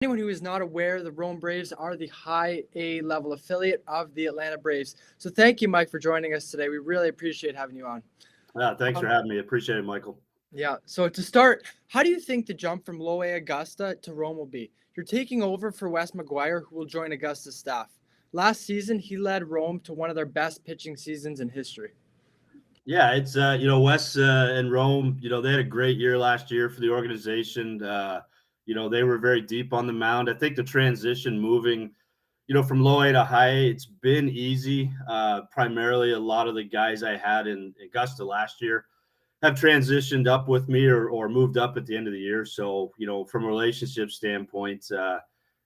Anyone who is not aware, the Rome Braves are the high A level affiliate of the Atlanta Braves. So thank you, Mike, for joining us today. We really appreciate having you on. Thanks for Um, having me. Appreciate it, Michael. yeah. So to start, how do you think the jump from low A Augusta to Rome will be? You're taking over for Wes McGuire, who will join Augusta's staff. Last season, he led Rome to one of their best pitching seasons in history. Yeah, it's Wes and Rome. They had a great year last year for the organization. They were very deep on the mound. I think the transition moving, from low A to high A, it's been easy. Primarily, a lot of the guys I had in Augusta last year have transitioned up with me or moved up at the end of the year. So, from a relationship standpoint,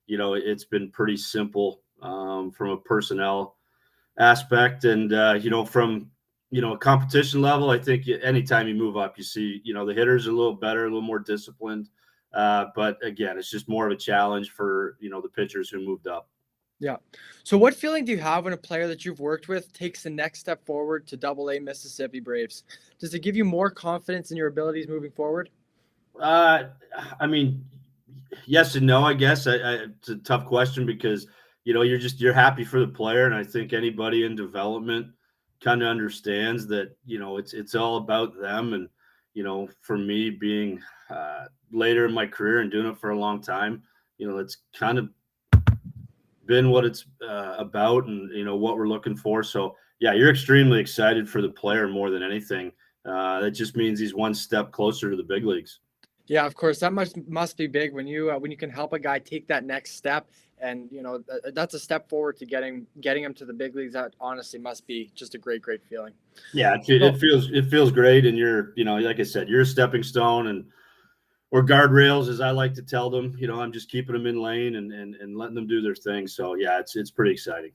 it's been pretty simple from a personnel aspect. And, from, a competition level, I think anytime you move up, you see, the hitters are a little better, a little more disciplined. But again, it's just more of a challenge for, the pitchers who moved up. Yeah. So what feeling do you have when a player that you've worked with takes the next step forward to Double A Mississippi Braves? Does it give you more confidence in your abilities moving forward? Uh, I mean, yes and no, I guess. It's a tough question because you're happy for the player, and I think anybody in development kind of understands that it's all about them. And for me, being later in my career and doing it for a long time, it's kind of been what it's about, and what we're looking for. So yeah, you're extremely excited for the player more than anything. That just means he's one step closer to the big leagues. Yeah, of course. That must be big when you can help a guy take that next step, and that's a step forward to getting him to the big leagues. That honestly must be just a great feeling. Yeah, it, So it feels it feels great, and you're like I said, you're a stepping stone and or guardrails, as I like to tell them. I'm just keeping them in lane and letting them do their thing. So yeah, it's pretty exciting.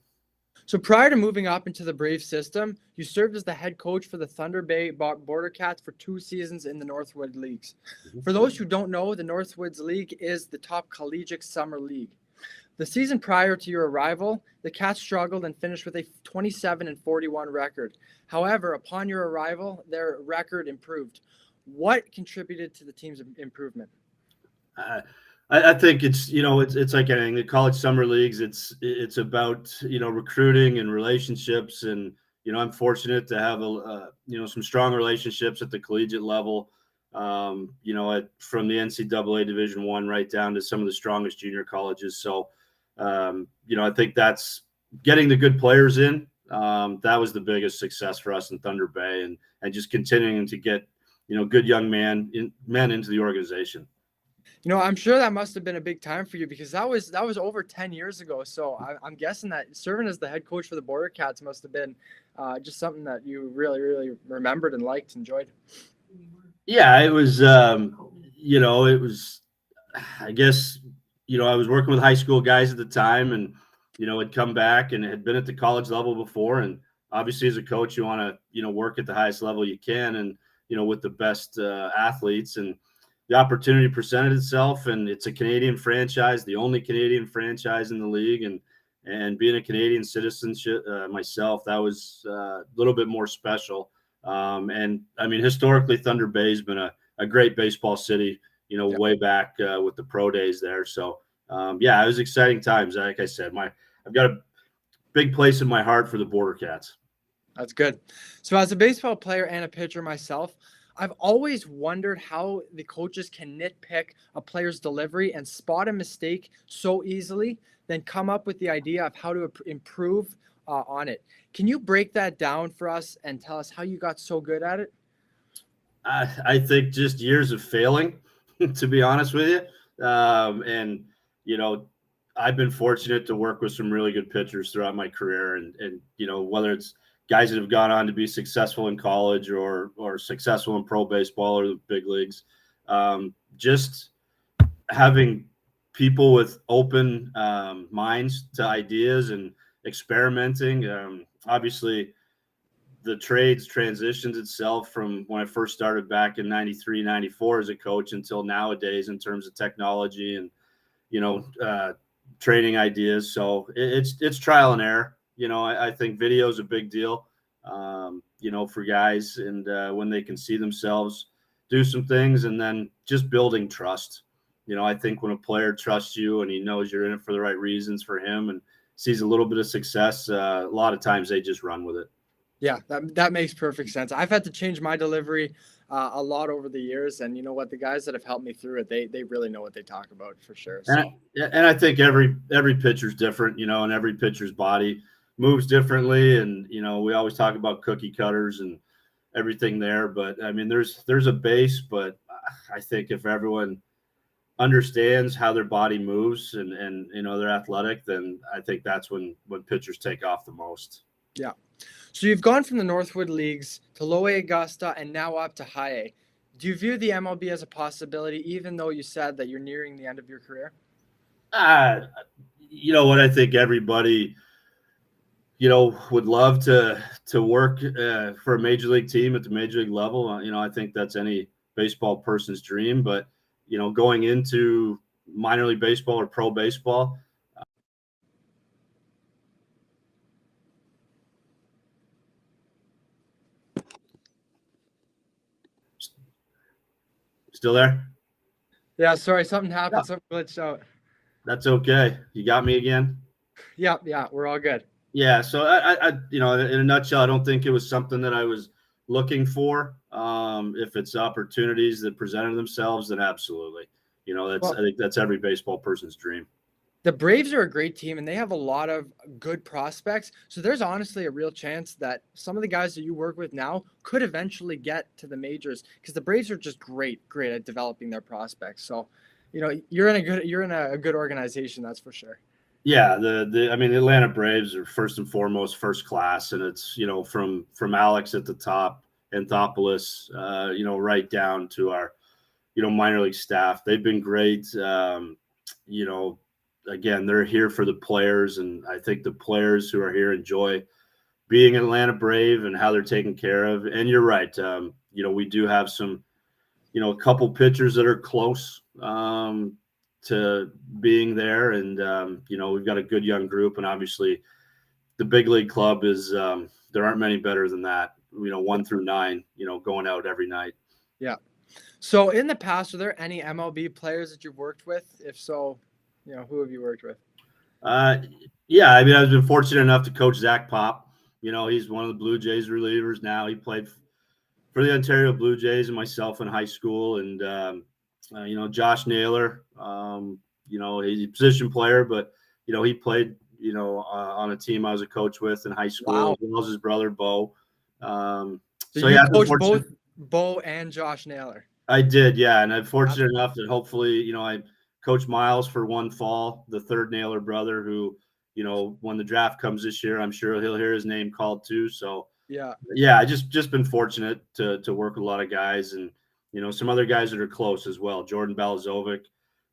so prior to moving up into the Brave system, you served as the head coach for the Thunder Bay Border Cats for 2 seasons in the Northwood Leagues. Mhm. For those who don't know, the Northwoods League is the top collegiate summer league. The season prior to your arrival, the Cats struggled and finished with a 27-41 record. However, upon your arrival, their record improved. What contributed to the team's improvement? Uh, I think it's like anything. The college summer leagues, it's about recruiting and relationships, and I'm fortunate to have some strong relationships at the collegiate level. From the NCAA Division I right down to some of the strongest junior colleges. So I think that's getting the good players in. That was the biggest success for us in Thunder Bay, and just continuing to get good young men into the organization. I'm sure that must have been a big time for you because that was over 10 years ago. So I'm guessing that serving as the head coach for the Border Cats must have been just something that you really remembered and liked, enjoyed. Yeah, it was. It was. I guess I was working with high school guys at the time, and had come back and had been at the college level before. And obviously, as a coach, you want to work at the highest level you can, and with the best athletes. And the opportunity presented itself, and it's a Canadian franchise, the only Canadian franchise in the league, and being a Canadian citizenship myself, that was a little bit more special. And I mean, historically, Thunder Bay has been a great baseball city, Yeah, way back with the pro days there. So, yeah, it was exciting times. Like I said, I've got a big place in my heart for the Border Cats. that's good. So as a baseball player and a pitcher myself, I've always wondered how the coaches can nitpick a player's delivery and spot a mistake so easily, then come up with the idea of how to improve on it. Can you break that down for us and tell us how you got so good at it? I think just years of failing, to be honest with you. And, you know, I've been fortunate to work with some really good pitchers throughout my career. And whether it's guys that have gone on to be successful in college or successful in pro baseball or the big leagues, just having people with open minds to ideas and experimenting. Obviously, the trades transitions itself from when I first started back in 93, 94 as a coach until nowadays in terms of technology and, you know, uh, training ideas. So it's trial and error. I think video is a big deal, for guys, and when they can see themselves do some things, and then just building trust. I think when a player trusts you and he knows you're in it for the right reasons for him and sees a little bit of success, a lot of times they just run with it. Yeah, that makes perfect sense. I've had to change my delivery a lot over the years, and you know what? The guys that have helped me through it, they really know what they talk about for sure. And So I think every pitcher's different, and every pitcher's body moves differently. And we always talk about cookie cutters and everything there, but I mean, there's a base, but I think if everyone understands how their body moves and they're athletic, then I think that's when pitchers take off the most. yeah. So you've gone from the Northwood leagues to Low A Augusta and now up to High A. Do you view the MLB as a possibility, even though you said that you're nearing the end of your career? You know what? I think everybody, would love to work for a major league team at the major league level. I think that's any baseball person's dream. But going into minor league baseball or pro baseball, still there? Yeah, sorry, something happened. Something glitched out. That's okay. You got me again? Yeah, we're all good. Yeah. So I in a nutshell, I don't think it was something that I was looking for. If it's opportunities that presented themselves, then absolutely. I think that's every baseball person's dream. The Braves are a great team, and they have a lot of good prospects. So there's honestly a real chance that some of the guys that you work with now could eventually get to the majors because the Braves are just great at developing their prospects. So, you're in a good organization, that's for sure. Yeah, the Atlanta Braves are first and foremost first class, and it's from Alex at the top, Anthopoulos, right down to our minor league staff. They've been great. Again, they're here for the players, and I think the players who are here enjoy being an Atlanta Brave and how they're taken care of. And you're right. We do have some, a couple pitchers that are close to being there. And, we've got a good young group. And obviously, the big league club is there aren't many better than that, 1 through 9, going out every night. Yeah. So in the past, are there any MLB players that you've worked with? If so, who have you worked with? Yeah, I mean, I've been fortunate enough to coach Zach Pop. He's one of the Blue Jays relievers now. He played for the Ontario Blue Jays and myself in high school. And, Josh Naylor, he's a position player, but, he played, on a team I was a coach with in high school, Wow. as well as his brother, Bo. So you coached both Bo and Josh Naylor. I did, yeah. And I'm fortunate enough that hopefully, I coach Miles for one fall, the third Naylor brother who, when the draft comes this year, I'm sure he'll hear his name called too. So yeah, I just been fortunate to work with a lot of guys and, some other guys that are close as well. Jordan Balazovic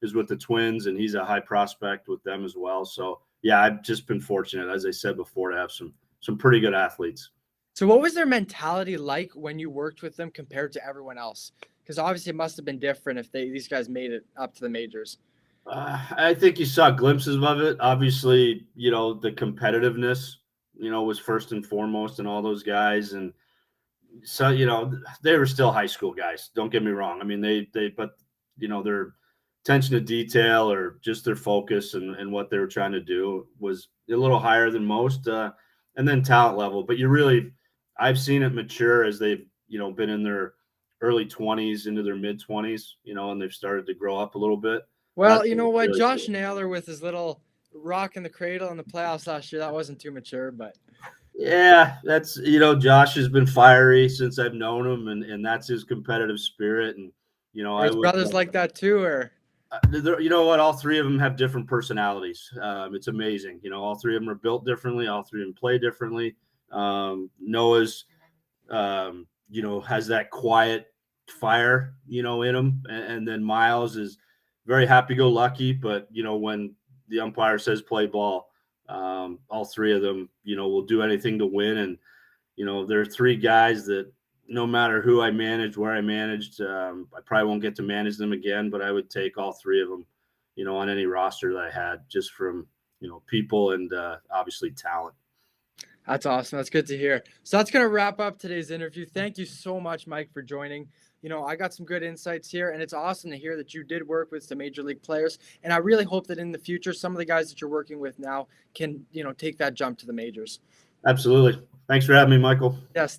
is with the Twins and he's a high prospect with them as well. So yeah, I've just been fortunate, as I said before, to have some pretty good athletes. So what was their mentality like when you worked with them compared to everyone else? Because obviously it must have been different if these guys made it up to the majors. I think you saw glimpses of it. Obviously, the competitiveness, was first and foremost in all those guys. And so, they were still high school guys. Don't get me wrong. I mean, but their attention to detail or just their focus and what they were trying to do was a little higher than most. And then talent level. But I've seen it mature as they've, been in their early 20s into their mid 20s, and they've started to grow up a little bit. Well, you know what? Really Josh Naylor with his little rock in the cradle in the playoffs last year, that wasn't too mature, but yeah, that's, Josh has been fiery since I've known him and that's his competitive spirit. And, his brothers like that too, or you know what? All three of them have different personalities. It's amazing. All three of them are built differently. All three of them play differently. Noah's, has that quiet fire, in him. And then Miles is very happy-go-lucky. But, when the umpire says play ball, all three of them, will do anything to win. And, there are three guys that no matter who I managed, where I managed, I probably won't get to manage them again, but I would take all three of them, on any roster that I had just from, people and obviously talent. That's awesome. That's good to hear. So that's going to wrap up today's interview. Thank you so much, Mike, for joining. I got some good insights here, and it's awesome to hear that you did work with some major league players. And I really hope that in the future, some of the guys that you're working with now can, take that jump to the majors. Absolutely. Thanks for having me, Michael. Yes.